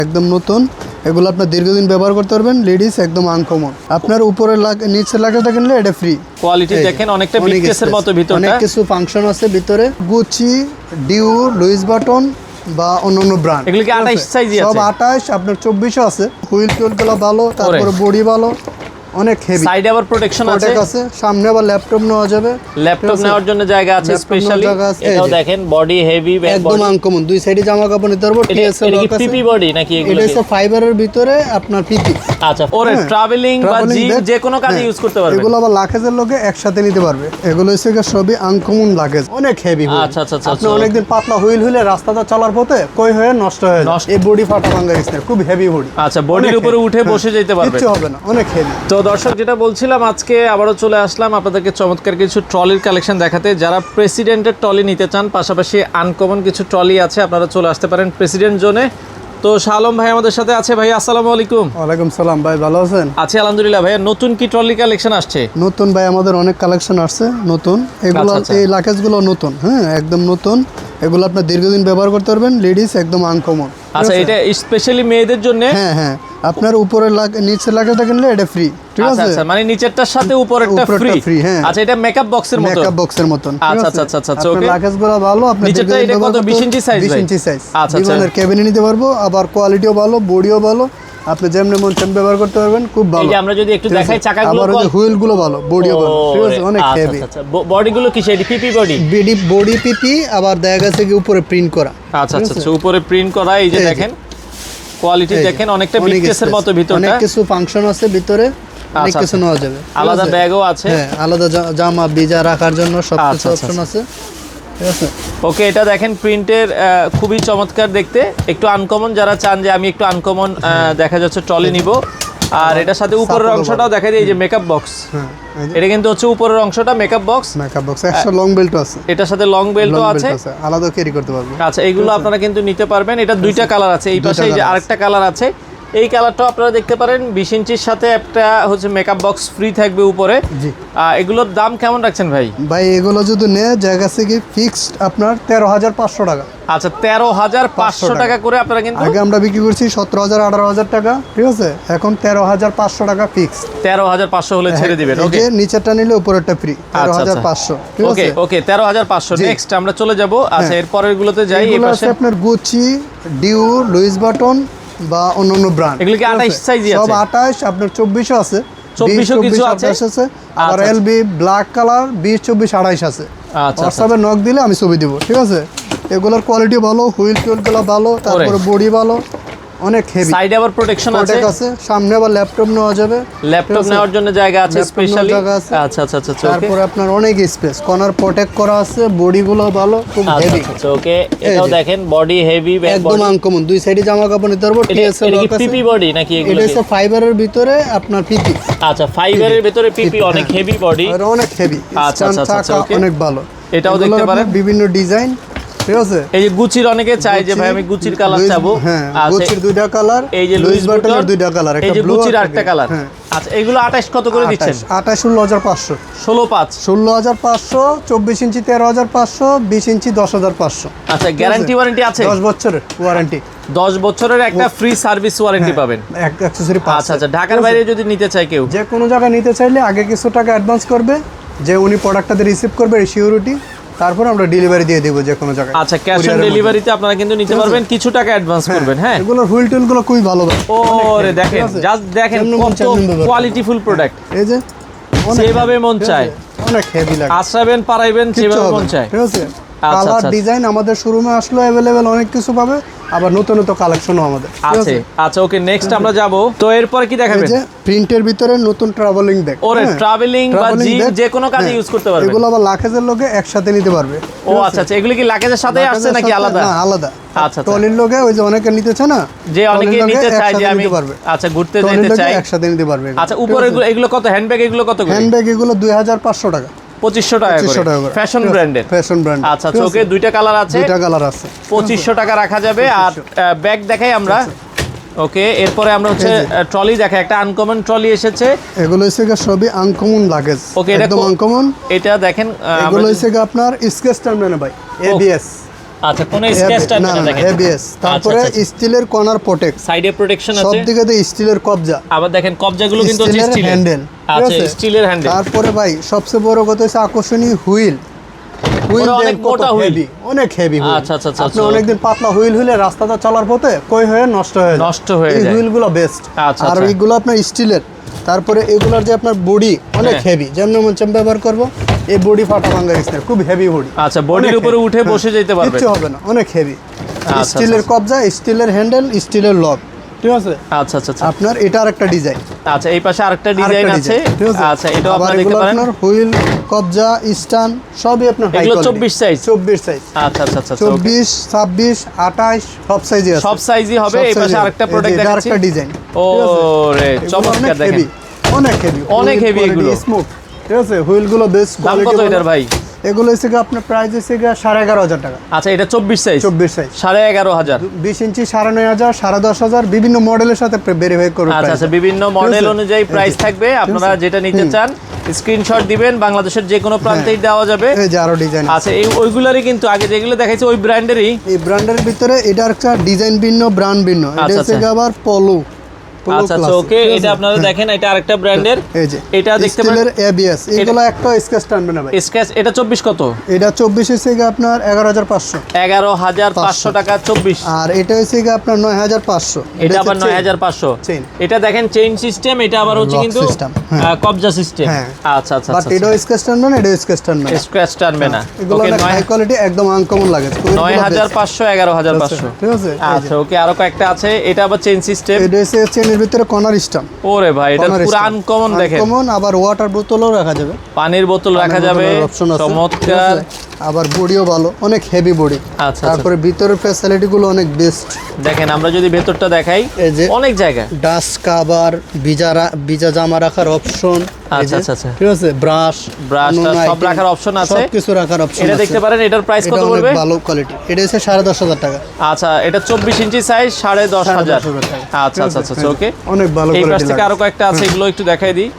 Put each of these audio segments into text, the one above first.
একদম নতুন, এগুলো আপনার দীর্ঘদিন ব্যবহার করতে পারবেন। লেডিস একদম আনকমন। আপনার উপরে নিচের লাগেজটা কিনলে এটা ফ্রি। কোয়ালিটি দেখেন অনেকটা বিগ কেসের মতো ভিতরটা। অনেক কিছু ফাংশন আছে ভিতরে। গুচি, ডিউ, লুইস বাটন বা অন্যান্য ব্র্যান্ড। এগুলো কি 28 সাইজই আছে? সব 28, আপনার 24 আছে। হুইল টুইলগুলো ভালো, তারপরে বডি ভালো, অনেক হেভি। সাইডে আবার প্রোটেকশন আছে। সামনে আবার ল্যাপটপ নেওয়া যাবে। ল্যাপটপ নেওয়ার জন্য জায়গা আছে স্পেশালি। এটাও দেখেন বডি হেভি, একদম আনকমন। দুই সাইডে জামা কাপড় নিতে পারবো। এটা কি পিপি বডি নাকি এগুলো? এটা হচ্ছে ফাইবারের ভিতরে আপনার পিপি। আচ্ছা, ওরে ট্রাভেলিং বা জিম যে কোনো কাজে ইউজ করতে পারবে। এগুলো আবার লাগেজের লগে একসাথে নিতে পারবে। এগুলো হচ্ছে সবই আনকমন লাগেজ, অনেক হেভি। আচ্ছা আচ্ছা আচ্ছা। আপনি অনেকদিন পাতলা হুইল হইলে রাস্তাটা চলার পথে কই হয়ে নষ্ট হয়ে যায়। এই বডি ফাটা ভাঙা গেছে, খুব হেভি বডি। আচ্ছা, বডির উপরে উঠে বসে যেতে পারবে, কিছু হবে না, অনেক হেভি। তো দর্শক, যেটা বলছিলাম, আজকে আবারও চলে আসলাম আপনাদেরকে চমৎকার কিছু ট্রলির কালেকশন দেখাতে। যারা প্রেসিডেন্টের ট্রলি নিতে চান, পাশাপাশি আনকমন কিছু ট্রলি আছে, আপনারা চলে আসতে পারেন প্রেসিডেন্ট জোনে। তো শাহ আলম ভাই আমাদের সাথে আছে। ভাই আসসালামু আলাইকুম। ওয়ালাইকুম সালাম ভাই, ভালো আছেন? আছি আলহামদুলিল্লাহ। ভাইয়া নতুন কি ট্রলি কালেকশন আসছে? নতুন ভাই, আমাদের অনেক কালেকশন আসছে নতুন। এগুলো এই লাগেজগুলো নতুন, হ্যাঁ একদম নতুন। এগুলো আপনার দীর্ঘদিন ব্যবহার করতে পারবেন। লেডিস একদম আনকমন। আচ্ছা, এটা স্পেশালি মেয়েদের জন্য? হ্যাঁ হ্যাঁ, আপনার উপরে নিচের লাগেজটা কিনলে এটা ফ্রি। ঠিক আছে? আচ্ছা, মানে নিচেরটার সাথে উপরেরটা ফ্রি। হ্যাঁ, আচ্ছা, এটা মেকআপ বক্সের মতো। মেকআপ বক্সের মতন। আচ্ছা আচ্ছা আচ্ছা আচ্ছা। ওকে, লাগেজগুলো ভালো। আপনি নিচেরটা এটা কত? 20 ইঞ্চি সাইজ? 20 ইঞ্চি সাইজ। আচ্ছা আচ্ছা, বিমানের কেবিনে নিতে পারবো। আবার কোয়ালিটিও ভালো, বডিও ভালো। আপনি যেমনি মন তেমনি ব্যবহার করতে পারবেন, খুব ভালো। এই যে আমরা যদি একটু দেখাই চাকাগুলো, আবার ওই হুইলগুলো ভালো, বডিও ভালো। ঠিক আছে, অনেক হেভি। আচ্ছা আচ্ছা, বডিগুলো কি সেটা পিপি বডি? বডি পিপি, আবার দেখা গেছে কি উপরে প্রিন্ট করা। আচ্ছা আচ্ছা, উপরে প্রিন্ট করা। এই যে দেখেন কোয়ালিটি দেখেন অনেকটা বিগ কেসের মতো ভিতরটা। অনেক কিছু ফাংশন আছে ভিতরে, অনেক কিছু নেওয়া যাবে। আলাদা ব্যাগও আছে। হ্যাঁ, আলাদা জামা ভিজা রাখার জন্য সব কিছু অপশন আছে। ঠিক আছে। ওকে, এটা দেখেন প্রিন্টের খুবই চমৎকার দেখতে। একটু আনকমন যারা চান যে আমি একটু আনকমন দেখা যাচ্ছে ট্রলি নিব। আর এটার সাথে উপরের অংশটাও দেখা যায়, এই যে মেকআপ বক্স। এটা কিন্তু হচ্ছে উপরের অংশটা মেকআপ বক্স। একটা লং বেল্ট আছে, এটার সাথে লং বেল্টও আছে, আলাদা ক্যারি করতে পারবেন। আচ্ছা, এইগুলো আপনারা কিন্তু নিতে পারবেন। এটা দুইটা কালার আছে। এই পাশে এই যে আরেকটা কালার আছে, এই কালারটাও আপনারা দেখতে পারেন। 20 ইঞ্চির সাথে একটা হচ্ছে মেকআপ বক্স ফ্রি থাকবে উপরে। এগুলোর দাম কেমন রাখছেন ভাই? ভাই এগুলো যদি নেয় জায়গা থেকে ফিক্সড আপনার 13,500 টাকা। আচ্ছা, 13,500 টাকা করে আপনারা কিন্তু। আগে আমরা বিক্রি করছি 17,000 18,000 টাকা। ঠিক আছে, এখন 13,500 টাকা ফিক্সড। 13,500 হলে ছেড়ে দিবেন। ওকে, নিচেরটা নিলে উপরেরটা ফ্রি। 13,500। ঠিক আছে, ওকে ওকে, 13,500। নেক্সট আমরা চলে যাব। আচ্ছা, এর পরের গুলোতে যাই। এই পাশে আপনার গুচি, ডিউ, লুইস বাটন বা অন্যান্য ব্র্যান্ড। এগুলো কি 28 সাইজই আছে? সব 28, আপনার 24 আছে। 24 কিছু আছে। আর এলবি ব্ল্যাক কালার 20 24 28 আছে। আচ্ছা, হোয়াটসঅ্যাপে নক দিলে আমি ছবি দিব। ঠিক আছে, এগুলোর কোয়ালিটি ভালো, হুইল টুইলগুলো ভালো, তারপরে বডি ভালো, অনেক হেভি। সাইডে আবার প্রোটেকশন আছে। সামনে আবার ল্যাপটপ নেওয়া যাবে। ল্যাপটপ নেওয়ার জন্য জায়গা আছে স্পেশালি। আচ্ছা আচ্ছা আচ্ছা। তারপরে আপনার অনেক স্পেস, কর্নার প্রোটেক্ট করা আছে, বডিগুলো ভালো, খুব হেভি। আচ্ছা ওকে, এটাও দেখেন বডি হেভি, একদম আনকমন। দুই সাইডে জামা কাপড় নিতে পারবো। এটা কি পিপি বডি নাকি এগুলো? এটা হচ্ছে ফাইবারের ভিতরে আপনার পিপি। আচ্ছা, ফাইবারের ভিতরে পিপি, অনেক হেভি বডি, অনেক হেভি। আচ্ছা আচ্ছা আচ্ছা, অনেক ভালো। এটাও দেখতে পারেন বিভিন্ন ডিজাইন। ঠিক আছে, এই যে গুচির অনেকে চায় যে ভাই আমি গুচির কালার চাবো। হ্যাঁ, গুচির দুইটা কালার। এই যে লুইস বাটনের দুইটা কালার, এই যে গুচির আরেকটা কালার। আচ্ছা, এগুলো 28 কত করে দিচ্ছেন? 28 16,500। 16,500। 24 ইঞ্চি 13,500, 20 ইঞ্চি 10,500। আচ্ছা, গ্যারান্টি ওয়ারেন্টি আছে? 10 বছরের ওয়ারেন্টি। 10 বছরের একটা ফ্রি সার্ভিস ওয়ারেন্টি পাবেন। Accessory pass. আচ্ছা আচ্ছা, ঢাকার বাইরে যদি নিতে চায় কেউ, যে কোনো জায়গায় নিতে চাইলে আগে কিছু টাকা অ্যাডভান্স করবে, যে উনি প্রোডাক্টটা রিসিভ করবে সিকিউরিটি, তারপর আমরা ডেলিভারি দিয়ে দেব যে কোনো জায়গায়। আচ্ছা, ক্যাশ অন ডেলিভারিতে আপনারা কিন্তু নিতে পারবেন, কিছু টাকা অ্যাডভান্স করবেন। হ্যাঁ, এগুলোর হুইল টুইলগুলো খুবই ভালো। ওরে দেখেন, জাস্ট দেখেন কত কোয়ালিটিফুল প্রোডাক্ট। এই যে যেভাবে মন চায়, অনেক হেভি লাগে। আশ্রাবেন পারাইবেন যেভাবে মন চায়। ঠিক আছে, কালার ডিজাইন আমাদের শোরুমে আসলো अवेलेबल অনেক কিছু পাবে। আবার নতুন নতুন কালেকশনও আমাদের আছে। আচ্ছা ওকে, নেক্সট আমরা যাব। তো এরপর কি দেখাবেন? এই যে প্রিন্টের ভিতরে নতুন ট্রাভেলিং ব্যাগ। ওরে ট্রাভেলিং বা জিম যে কোনো কাজে ইউজ করতে পারবে। এগুলো আবার লাগেজের লগে একসাথে নিতে পারবে। ও আচ্ছা আচ্ছা, এগুলো কি লাগেজের সাথে আসছে নাকি আলাদা? না, আলাদা। আচ্ছা, ট্রলির লগে ওই যে অনেকে নিতেছে না, যে অনেকে নিতে চায় যে আমি আচ্ছা ঘুরতে যেতে চাই, একসাথে নিতে পারবে। আচ্ছা, উপরে এগুলো কত? হ্যান্ডব্যাগ এগুলো কত করে? হ্যান্ডব্যাগ এগুলো 2,500 টাকা। 2500 টাকা করে, ফ্যাশন ব্র্যান্ডের। Fashion brand. আচ্ছা ওকে, দুইটা কালার আছে। 2500 টাকা রাখা যাবে। আর ব্যাগ দেখাই আমরা। ওকে, এরপরে আমরা হচ্ছে ট্রলি দেখাই। একটা আনকমন ট্রলি এসেছে। এগুলো হচ্ছে সবই আনকমন লাগেজ। ওকে, একদম আনকমন। এটা দেখেন, এগুলো হচ্ছে আপনার স্কেচ টার্মিনাল ভাই, এবিএস। আচ্ছা কোনো স্ক্র্যাচ টাইপ না দেখেন এবিএস, তারপরে স্টিলের কর্নার প্রোটেক্ট, সাইডে প্রোটেকশন সব আছে, দিকে দিয়ে স্টিলের কবজা, আবার দেখেন কবজাগুলো কিন্তু হচ্ছে স্টিলের স্টিলের হ্যান্ডেল। আচ্ছা স্টিলের হ্যান্ডেল। তারপরে ভাই সবচেয়ে বড় কথা হচ্ছে আকর্ষণীয় হুইল। হুইল অনেক মোটা হুইল, অনেক হেভি হুইল। আচ্ছা আচ্ছা আচ্ছা আপনি অনেকদিন পাতলা হুইল হইলে রাস্তাটা চলার পথে কই হয়ে নষ্ট হয়ে যায়, এই হুইলগুলো বেস্ট। আচ্ছা, আর আচ্ছা। এইগুলো আপনার স্টিলের। তারপরে এগুলোর যে আপনার বডি অনেক হেভি, যেমন মন চাম ব্যবহার করব, এই বডি ফাটা ভাঙা গেছে, খুব হেভি বডি। আচ্ছা বডির উপরে উঠে বসে যেতে পারবে, কিচ্ছু হবে না, অনেক হেভি। আচ্ছা, স্টিলের কবজা, স্টিলের হ্যান্ডেল, স্টিলের লক, ঠিক আছে। আচ্ছা আচ্ছা আচ্ছা আপনার এটা আরেকটা ডিজাইন। আচ্ছা এই পাশে আরেকটা ডিজাইন আছে, আচ্ছা এটাও আবার আপনারা দেখতে এগুলো পারেন। আপনার হুইল, কবজা, স্ট্যান্ড সবই আপনার হাই এগুলো কোয়ালিটি। 24 size, 24 size. আচ্ছা আচ্ছা আচ্ছা 24, 26, 28 সব সাইজে আছে। সব সাইজই হবে। এই পাশে আরেকটা প্রোডাক্ট দেখাচ্ছি, আরেকটা ডিজাইন। ও রে চমৎকার দেখেন, অনেক হেভি, অনেক heavy এগুলো। স্মুথ, ঠিক আছে। হুইলগুলো বেস্ট দাম কোয়ালিটি। কত এটার ভাই? এগুলো হচ্ছে আপনার প্রাইস হচ্ছে 11,500 টাকা। আচ্ছা এটা 24 সাইজ, 24 সাইজ, 11,500। 20 ইঞ্চি 9,500, 10,500 বিভিন্ন মডেলের সাথে ভেরিফাই করুন। আচ্ছা আচ্ছা বিভিন্ন মডেল অনুযায়ী প্রাইস থাকবে, আপনারা যেটা নিতে চান স্ক্রিনশট দিবেন, বাংলাদেশের যে কোনো প্রান্তেই দেওয়া যাবে। এই যে আরো ডিজাইন। আচ্ছা এই ওইগুলারই কিন্তু আগে যেগুলো দেখাইছে ওই ব্র্যান্ডেরই। এই ব্র্যান্ডের ভিতরে এটা একটা ডিজাইন ভিন্ন, ব্র্যান্ড ভিন্ন। এটা আচ্ছা, হচ্ছে আচ্ছা। আবার পলো। আচ্ছা আচ্ছা ওকে, এটা আপনারা দেখেন, এটা আরেকটা ব্র্যান্ডের, এই যে এটা দেখতে পারেন স্টিলের এবিএস। এগুলো একটা স্কেচ টানবে না ভাই। স্ক্র্যাচ। এটা 24 কত? এটা 24 হচ্ছে আপনার 11,500, 11,500 টাকা 24। আর এটা হচ্ছে আপনার 9,500। এটা আবার 9,500। চেইন। এটা দেখেন চেইন সিস্টেম, এটা আবার হচ্ছে Lock কিন্তু system, হ্যাঁ। কবজা সিস্টেম। হ্যাঁ। আচ্ছা আচ্ছা বাট আচ্ছা এটাও স্কেচ টানবে না, এটাও স্কেচ টানবে না। স্ক্র্যাচ টানবে না। এগুলো ওকে অনেক হাই কোয়ালিটি, একদম আনকমন লাগে। 9,500, 11,500। ঠিক আছে। আচ্ছা ওকে, আরো কয়েকটা আছে। এটা আবার চেইন সিস্টেম। এটা হচ্ছে চেনের ভিতরে কর্নার স্টাম্প। ওরে ভাই এটা পুরো আনকমন দেখেন। আনকমন, আবার ওয়াটার বোতলও রাখা যাবে, পানির বোতল রাখা যাবে, অপশন আছে। চমৎকার। আবার বডিও ভালো, অনেক হেভি বডি। আচ্ছা তারপরে ভিতরের ফ্যাসিলিটি গুলো অনেক বেস্ট। দেখেন আমরা যদি ভেতরটা দেখাই, এই যে অনেক জায়গা। ডাস্ট কভার, ভিজা জামা রাখার অপশন। আচ্ছা আচ্ছা আচ্ছা ঠিক আছে, ব্রাশ সব রাখার অপশন আছে, সব কিছু রাখার অপশন এটা দেখতে পারেন। এটার প্রাইস কত পড়বে? ভালো কোয়ালিটি। এটা হচ্ছে 10,500 টাকা। আচ্ছা এটা 24 ইঞ্চি সাইজ, 10,500। আচ্ছা আচ্ছা আচ্ছা ওকে, অনেক ভালো এই পাশ কোয়ালিটি। থেকে আরো কয়েকটা আছে, এগুলো একটু দেখাই দিই।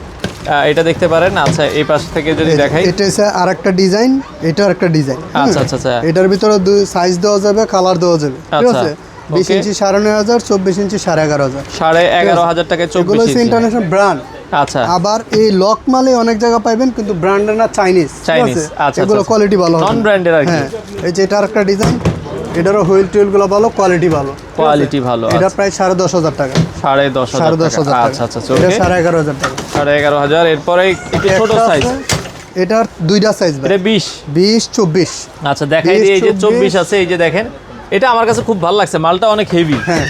এটা দেখতে পারেন। আচ্ছা এই পাশ থেকে যদি দেখাই, এটা হচ্ছে আরেকটা ডিজাইন, এটা আরেকটা ডিজাইন। আচ্ছা আচ্ছা আচ্ছা এটার ভিতরে দুই সাইজ দেওয়া যাবে, কালার দেওয়া যাবে, ঠিক আচ্ছা, আছে। 20 okay। ইঞ্চি 9,500, 24 ইঞ্চি 11,500। 11,500 টাকায় এগুলো 24 হচ্ছে ইঞ্চি। International brand. আচ্ছা আবার এই লক মালে অনেক জায়গা পাইবেন, কিন্তু ব্র্যান্ডের না, চাইনিজ। আচ্ছা এগুলো আচ্ছা। কোয়ালিটি ভালো হবে নন না। ব্র্যান্ডের আর কি। হ্যাঁ, এই যে এটা আরেকটা ডিজাইন, এটারও হুইল টুইল গুলো ভালো, কোয়ালিটি ভালো, কোয়ালিটি ভালো। এটা প্রায় 10,500 টাকা। 10,500 টাকা। আচ্ছা আচ্ছা এটা ওকে, 11,500 টাকা। 11,500। এরপরে একটু ছোট একটা সাইজ, আছে, এটার দুইটা সাইজ ভাই, এটা 20। 20, 24। আচ্ছা দেখাই দিই, এই যে 24 আছে, এই যে দেখেন, এটা আমার কাছে খুব ভালো লাগছে, মালটা অনেক হেভি। হ্যাঁ,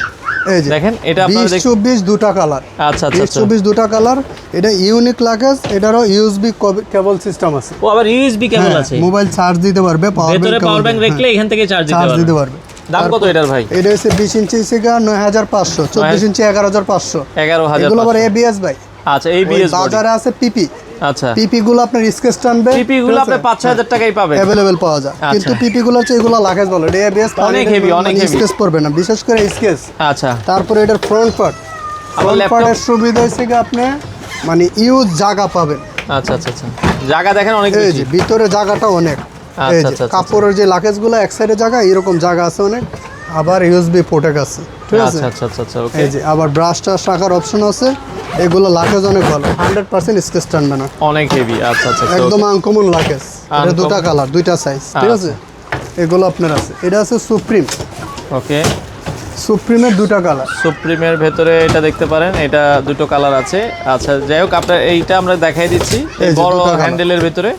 এই যে দেখেন এটা আপনারা 20, 24 দুটা কালার। আচ্ছা আচ্ছা 20, আচ্ছা। 24 দুটা কালার। এটা ইউনিক লাগেজ, এটারও ইউএসবি কেবল সিস্টেম আছে। ও আবার ইউএসবি কেবল আছে, মোবাইল চার্জ দিতে পারবে, ভেতরে পাওয়ার ব্যাংক রাখলে এখান থেকে চার্জ দিতে পারবে। দাম কত এটার ভাই? এটা হচ্ছে 20 ইঞ্চি সিগা 9,500, 24 ইঞ্চি 11,500। 11,500। এগুলো আবার এবিএস ভাই। আচ্ছা এবিএস বডি। বাজারে আছে পিপি। আচ্ছা পিপি গুলো আপনার স্কেচ টানবে, পিপি গুলো আপনি 5-6 টাকায় পাবেন, अवेलेबल পাওয়া যায়। কিন্তু পিপি গুলো হচ্ছে এগুলো লাগেজ বলে, এটা এবিএস অনেক হেভি, অনেক হেভি। স্কেচ পড়বে না, বিশেষ করে স্কেচ। আচ্ছা তারপরে এটার ফ্রন্ট পার্ট, আবার ফ্রন্ট পার্টের সুবিধা হচ্ছে কি আপনি মানে ইউজ জায়গা পাবেন। আচ্ছা আচ্ছা আচ্ছা, জায়গা দেখেন অনেক এই বেশি। যে ভিতরে জায়গাটা অনেক। এই আচ্ছা যে আচ্ছা কাপড়ের যে লাকেজ গুলো এক সাইডে জায়গা, এরকম জায়গা আছে অনেক। আবার ইউএসবি পোর্টেক আছে, ঠিক আছে। আচ্ছা আচ্ছা আচ্ছা ওকে, এই যে আবার ব্রাশটা রাখার অপশন আছে। এগুলো লাকেজ অনেক ভালো, 100% স্কেচ টানবে না, অনেক হেভি। আচ্ছা আচ্ছা একদম আনকমন লাকেজ। এটা Uncommon। দুটো কালার, দুইটা সাইজ, ঠিক আছে। এগুলো আপনার আছে। এটা আছে সুপ্রিম। ওকে, সুপ্রিমের দুটো কালার। সুপ্রিমের ভেতরে এটা দেখতে পারেন, এটা দুটো কালার আছে। আচ্ছা যাই হোক, আপনার এইটা আমরা দেখাই দিচ্ছি, এই যে বড় দুটো colour। হ্যান্ডেলের ভেতরে।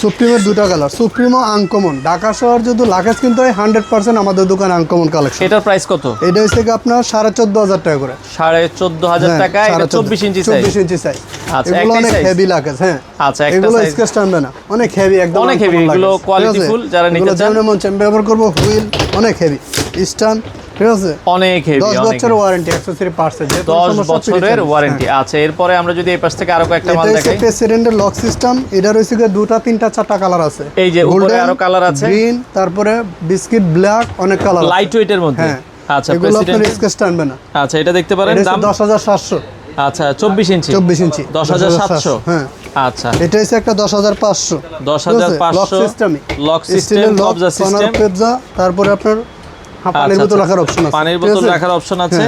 সুপ্রিমের দুটো কালার। সুপ্রিমও আনকমন। ঢাকা শহর যদি লাকেজ কিনতে হয় 100% আমাদের দোকানে আনকমন কালেকশন। এটার প্রাইস কত? এটা হচ্ছে কি আপনার 14,500 টাকা করে। 14,500 টাকা। এটা 24 ইঞ্চি সাইজ। 24 ইঞ্চি সাইজ। আচ্ছা, এগুলো একটাই অনেক size? Heavy luggage. হ্যাঁ, আচ্ছা একটা এগুলো সাইজ স্কেচ টানবে না, অনেক হেভি, একদম অনেক heavy, uncommon এগুলো luggage, ঠিক quality আছে? full, যারা নিতে এগুলো চান। যেমন মন চান ব্যবহার করবো, হুইল অনেক হেভি, স্টান, ঠিক আছে। অনেক হেভি, 10 অনেক বছরের ওয়ারেন্টি, অ্যাকসেসরি পার্টস এর, 10 বছরের ওয়ারেন্টি। আচ্ছা এরপরে আমরা যদি এই পাশ থেকে আরো কয়েকটা মাল এটা দেখাই, হচ্ছে প্রেসিডেন্টের লক সিস্টেম। এটা রয়েছে কি দুটা, তিনটা, চারটা কালার আছে। এই যে উপরে আরো কালার আছে, গ্রিন, তারপরে বিস্কিট ব্ল্যাক, অনেক কালার আছে। লাইট ওয়েটের মধ্যে। হ্যাঁ, আচ্ছা এগুলো আপনার প্রেসিডেন্ট। স্কেচ টানবে না। আচ্ছা এটা দেখতে পারেন, এটা দাম 10,700। আচ্ছা 24 ইঞ্চি, 24 ইঞ্চি 10,700। হ্যাঁ, আচ্ছা, এটা হচ্ছে একটা 10,500 10,500 লক সিস্টেম, লক সিস্টেম, কবজা সিস্টেম, তারপরে আপনার পানির বোতল রাখার অপশন আছে, পানির বোতল রাখার অপশন আছে।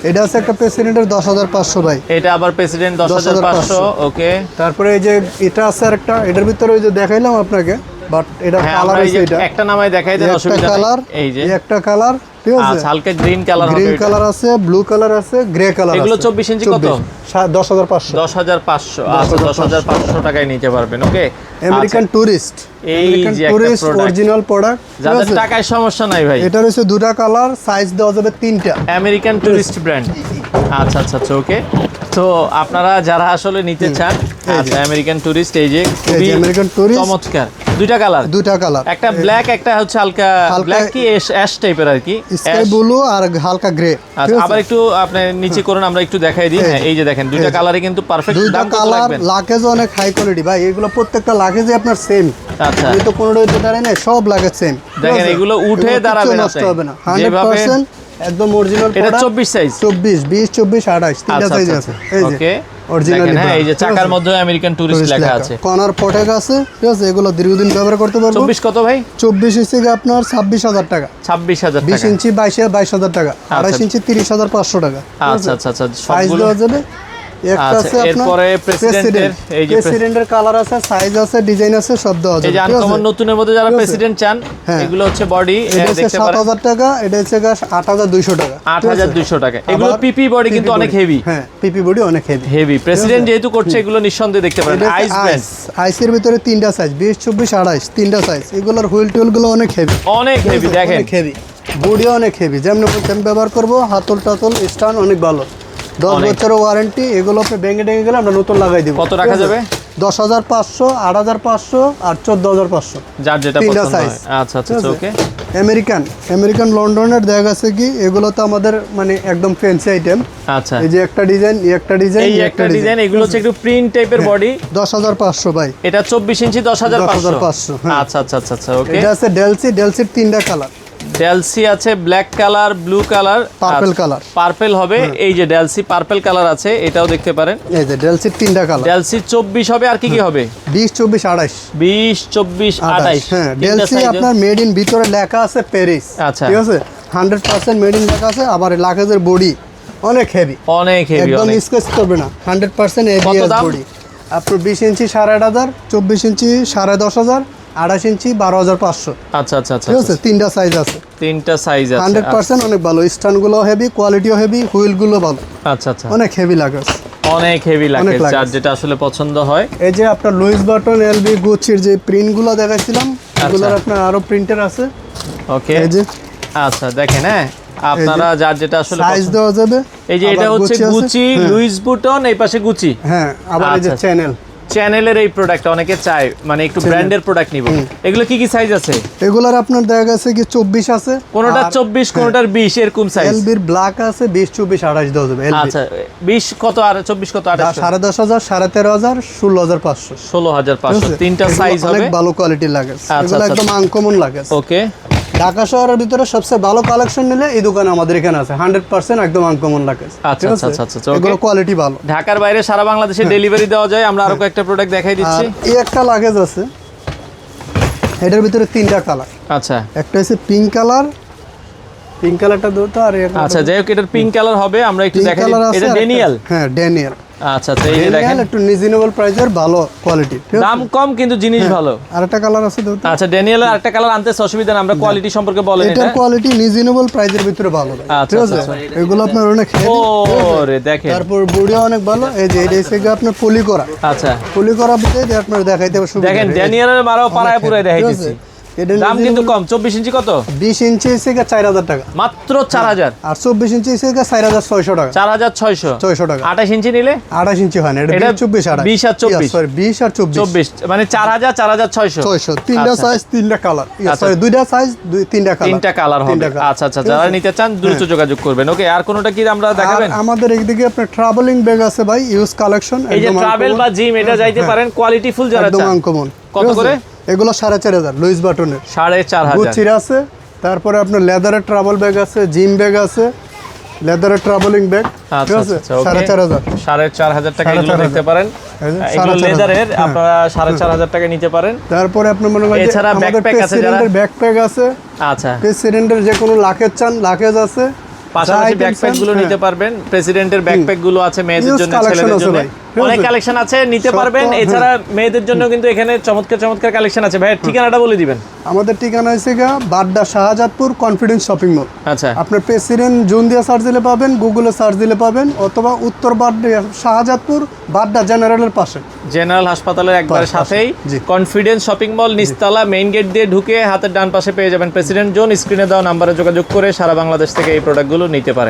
এটা আছে একটা প্রেসিডেন্টের 10,500 ভাই, এটা আবার প্রেসিডেন্ট 10,500। ওকে, তারপরে এই যে এটা আছে আরেকটা, এটার ভিতরে ওই যে দেখাইলাম আপনাকে, বাট এটা কালার আছে, এটা একটা নামাই দেখাই দেন, অসুবিধা কালার, নেই। এই যে একটা কালার, ঠিক আছে, আচ্ছা, হালকা গ্রিন কালার হবে, গ্রিন কালার আছে, ব্লু কালার আছে, গ্রে কালার আছে। এগুলো 24 ইঞ্চি কত? 10,500 10,500। আচ্ছা, 10,500 টাকায় নিতে পারবেন। ওকে, আমেরিকান টুরিস্ট, এই যে একটা টুরিস্ট প্রোডাক্ট, অরিজিনাল প্রোডাক্ট, যাদের টাকায় সমস্যা নাই ভাই, এটা হচ্ছে দুটা কালার, সাইজ দেওয়া যাবে 3টা, আমেরিকান টুরিস্ট ব্র্যান্ড। আচ্ছা আচ্ছা আচ্ছা, ওকে। তো আপনারা যারা আসলে নিতে চান, আচ্ছা, আমেরিকান টুরিস্ট, এই যে খুবই আমেরিকান টুরিস্ট, চমৎকার দুইটা কালার, একটা ব্ল্যাক, একটা হচ্ছে হালকা ব্ল্যাক কি অ্যাশ টাইপের আর কি, স্কাই ব্লু আর হালকা গ্রে। আচ্ছা, আবার একটু আপনি নিচে করুন, আমরা একটু দেখাই দিই। হ্যাঁ, এই যে দেখেন দুইটা কালারই কিন্তু পারফেক্ট। দুইটা দাম কত কালার, লাগবে? লাকেজ অনেক হাই কোয়ালিটি ভাই, এগুলো প্রত্যেকটা লাকেজে আপনার সেম। আচ্ছা, আমি তো কোনোটা হইতে দাঁড়াই না, সব লাকেজ সেম। দেখেন এগুলো উঠে দাঁড়াবে না, নষ্ট হবে না, যেভাবে 100% একদম অরিজিনাল। এটা 24 সাইজ, 24, 20, 24, 28 তিনটা সাইজ আছে। এই যে ওকে, অরিজিনাল। হ্যাঁ, এই যে চাকার মধ্যে আমেরিকান টুরিস্ট লেখা আছে, কর্নার পটেক আছে, ঠিক আছে, এগুলো দীর্ঘদিন ব্যবহার করতে পারবো। 24 কত ভাই? 24 ইঞ্চি আপনার 26,000 টাকা, 26,000 20 টাকা। ইঞ্চি 22,000 টাকা, 28 ইঞ্চি 30,500 টাকা। আচ্ছা আচ্ছা আচ্ছা, সাইজ সবগুলো। দেওয়া যাবে। একটা আচ্ছা, আছে আপনার এরপরে প্রেসিডেন্টের, এই যে প্রেসিডেন্টের কালার আছে, সাইজ আছে, ডিজাইন আছে, সব দেওয়া যাবে। এই যে আনকমন নতুনের মধ্যে যারা প্রেসিডেন্ট চান, এগুলো হচ্ছে বডি, এটা হচ্ছে দেখতে পারেন 7,000 টাকা, এটা হচ্ছে 8,200 টাকা, 8,200 টাকা। এগুলো পিপি বডি কিন্তু অনেক হেভি, হ্যাঁ, পিপি বডি অনেক হেভি। হেভি প্রেসিডেন্ট যেহেতু করছে, এগুলো নিঃসন্দেহে দেখতে পারেন। আইস ব্র্যান্ড, আইসের ভিতরে তিনটা সাইজ, 20, 24, 28 তিনটা সাইজ। এগুলোর হুইল টুল গুলো অনেক হেভি, অনেক হেভি, দেখেন অনেক হেভি, বডি অনেক হেভি। যেমন আমি ব্যবহার করব, হাতল টাতল স্টান অনেক ভালো, 10 বছরের ওয়ারেন্টি। এগুলো আপনি ভেঙে টেঙে গেলে আমরা নতুন লাগাই দিব। কত রাখা যাবে? 10,500, 8,500 আর 14,500, যার যেটা তিনটা পছন্দ size। হয়। আচ্ছা আচ্ছা, ওকে। আমেরিকান লন্ডনের দেখা গেছে কি, এগুলো তো আমাদের মানে একদম ফ্যান্সি আইটেম। আচ্ছা, এই যে একটা ডিজাইন, এই একটা ডিজাইন, এই একটা ডিজাইন, এগুলো হচ্ছে একটু প্রিন্ট টাইপের বডি। 10,500 ভাই, এটা 24 ইঞ্চি 10,500। 10,500, হ্যাঁ। আচ্ছা আচ্ছা আচ্ছা আচ্ছা, ওকে। এটা আছে ডেলসির তিনটা কালার, ডেলসি আছে black colour, blue colour, purple colour, purple হবে। এই যে ডেলসি পার্পল কালার আছে, এটাও দেখতে পারেন। এই যে ডেলসির তিনটা কালার, ডেলসি 24 হবে, আর কি কি হবে? 20, 24, 28, 20, 24, 28। হ্যাঁ। ডেলসি আপনার মেড ইন, ভিতরে লেখা আছে প্যারিস, আচ্ছা, ঠিক আছে, 100% মেড ইন লেখা আছে। আবার লাকেজের বডি অনেক হেভি, অনেক হেভি, একদম অনেক। স্কেচ করবে না, 100% এবিএস দাম? বডি। আপনার 20 ইঞ্চি 8,500, 24 ইঞ্চি 10,500, 28 ইঞ্চি 12,500, আচ্ছা আচ্ছা আচ্ছা, ঠিক আছে, তিনটা সাইজ আছে, তিনটা সাইজ আছে। 100% অনেক ভালো। স্টানগুলো হেভি, কোয়ালিটিও হেভি, হুইলগুলো ভালো, আচ্ছা আচ্ছা, অনেক হেভি লাগেজ, অনেক হেভি লাগে, অনেক লাগে। যার যেটা আসলে পছন্দ হয়। এই যে আপনার লুইস বাটন, এলবি, গুচির যে প্রিন্টগুলো দেখাইছিলাম, এগুলোর আপনার আরো প্রিন্টার আছে। ওকে, এই যে আচ্ছা, দেখেন, হ্যাঁ, আপনারা যার যেটা আসলে সাইজ পছন্দ। দেওয়া যাবে। এই যে এটা আবার হচ্ছে গুচি আছে, গুচি, লুইস বুটন, এই পাশে গুচি। হ্যাঁ, আবার এই যে আচ্ছা। চ্যানেল, চ্যানেলের এই প্রোডাক্ট অনেকে চায়, মানে একটু ব্র্যান্ডের প্রোডাক্ট নিব। এগুলো কি কি সাইজ আছে? এগুলার আপনার দেখা গেছে কি 24 আছে, কোনটা 24, কোনটার 20, এরকম সাইজ। এলবির ব্ল্যাক আছে 20, 24, 28 দেওয়া যাবে। আচ্ছা, 20 কত আর 24 কত? 10,500, 13,500, 16,500, 16,500, তিনটা সাইজ হবে। অনেক ভালো কোয়ালিটির লাগে, এগুলো একদম আনকমন লাগে। ওকে, ঢাকা শহরের ভিতরে সবচেয়ে ভালো কালেকশন নিলে এই দোকানে আমাদের এখানে আছে, 100% একদম আনকমন লাগে। আচ্ছা আচ্ছা আচ্ছা আচ্ছা, এগুলো কোয়ালিটি ভালো। ঢাকার বাইরে সারা বাংলাদেশে ডেলিভারি দেওয়া যায়। আমরা আরো কয়েকটা প্রোডাক্ট দেখাই দিচ্ছি। এই একটা লাগেজ আছে, এটার ভিতরে তিনটা কালার। আচ্ছা, একটা হচ্ছে পিঙ্ক কালার, পিঙ্ক কালারটা দুটো, আর আচ্ছা, যাই হোক, এটার পিঙ্ক কালার হবে, আমরা একটু দেখাই দিই। এটা ড্যানিয়েল, হ্যাঁ ড্যানিয়েল। আচ্ছা আচ্ছা, এই যে দেখেন, একটু রিজনেবল প্রাইসের ভালো কোয়ালিটি, দাম কম কিন্তু জিনিস ভালো। আরেকটা কালার আছে দুটো। আচ্ছা, ড্যানিয়েলের আরেকটা কালার আনতে অসুবিধা না, আমরা কোয়ালিটি সম্পর্কে বলেন। এটার কোয়ালিটি রিজনেবল প্রাইসের ভিতরে ভালো, আচ্ছা, ঠিক আছে, আচ্ছা। এগুলো আপনার অনেক হেভি। ওরে দেখেন, তারপর বডিও অনেক ভালো। এই যে এটা হচ্ছে আপনার পলি করা, আচ্ছা, পলি করা বুঝে আপনার দেখাইতে সুবিধা। দেখেন ড্যানিয়েলের মারাও পাড়ায় পুরাই দেখাইতেছি। এটা দাম কিন্তু কম। 24 ইঞ্চি কত? 20 ইঞ্চি হচ্ছে 4,000 টাকা, মাত্র 4,000। আর 24 ইঞ্চি হচ্ছে 4,600 টাকা, 4,600, 600 টাকা। 28 ইঞ্চি নিলে 28 ইঞ্চি হয় না, এটা এটা 24, 20 আর 24, সরি 20 আর 24, 24, মানে 4,000, 4,600, 600, তিনটা আচ্ছা। সাইজ, তিনটা কালার, আচ্ছা। সরি দুইটা সাইজ, তিনটা কালার, তিনটা কালার হবে। আচ্ছা আচ্ছা, যারা নিতে চান দ্রুত যোগাযোগ করবেন। ওকে, আর কোনটা কি আমরা দেখাবেন? আমাদের এইদিকে আপনার ট্রাভেলিং ব্যাগ আছে ভাই, ইউজ কালেকশন, এই যে ট্রাভেল বা জিম, এটা যাইতে পারেন, কোয়ালিটি ফুল যারা একদম চান। আনকমন। কত করে? এগুলো 4,500 লুইস বাটনের, 4,500। গুচির আছে, তারপরে আপনার লেদারের ট্রাভেল ব্যাগ আছে, জিম ব্যাগ আছে, লেদারের ট্রাভেলিং ব্যাগ, ঠিক আচ্ছা আছে, আচ্ছা, ওকে। 4,500, 4,500 টাকা এগুলো 4,500 দেখতে পারেন। এগুলো লেদারের আপনারা 4,500 টাকা নিতে পারেন। তারপরে আপনার মনে করেন এছাড়া ব্যাকপ্যাক আছে, যারা ব্যাকপ্যাক আছে, আচ্ছা প্রেসিডেন্টের যে কোনো লাকেজ চান লাকেজ আছে, পাশাপাশি ব্যাকপ্যাক গুলো নিতে পারবেন। প্রেসিডেন্টের ব্যাকপ্যাক গুলো আছে মেয়েদের জন্য, ছেলেদের জন্য অনেক কালেকশন আছে, নিতে পারবেন। এছাড়া মেয়েদের জন্য কিন্তু এখানে চমৎকার চমৎকার কালেকশন আছে। ভাই ঠিকানাটা বলে দিবেন। আমাদের ঠিকানা হচ্ছে Badda Shahjadpur confidence shopping mall. আচ্ছা, আপনার প্রেসিডেন্ট জোন দিয়ে সার্চ দিলে পাবেন, গুগলে সার্চ দিলে পাবেন, অথবা উত্তর বাড্ডা শাহজাদপুর বাড্ডা জেনারেলের পাশে, জেনারেল হাসপাতালের একবার সাথেই জি। কনফিডেন্স শপিং মল, নিচতলা মেইন গেট দিয়ে ঢুকে হাতের ডান পাশে পেয়ে যাবেন প্রেসিডেন্ট জোন। স্ক্রিনে দেওয়া নাম্বারে যোগাযোগ করে সারা বাংলাদেশ থেকে এই প্রোডাক্টগুলো নিতে পারেন।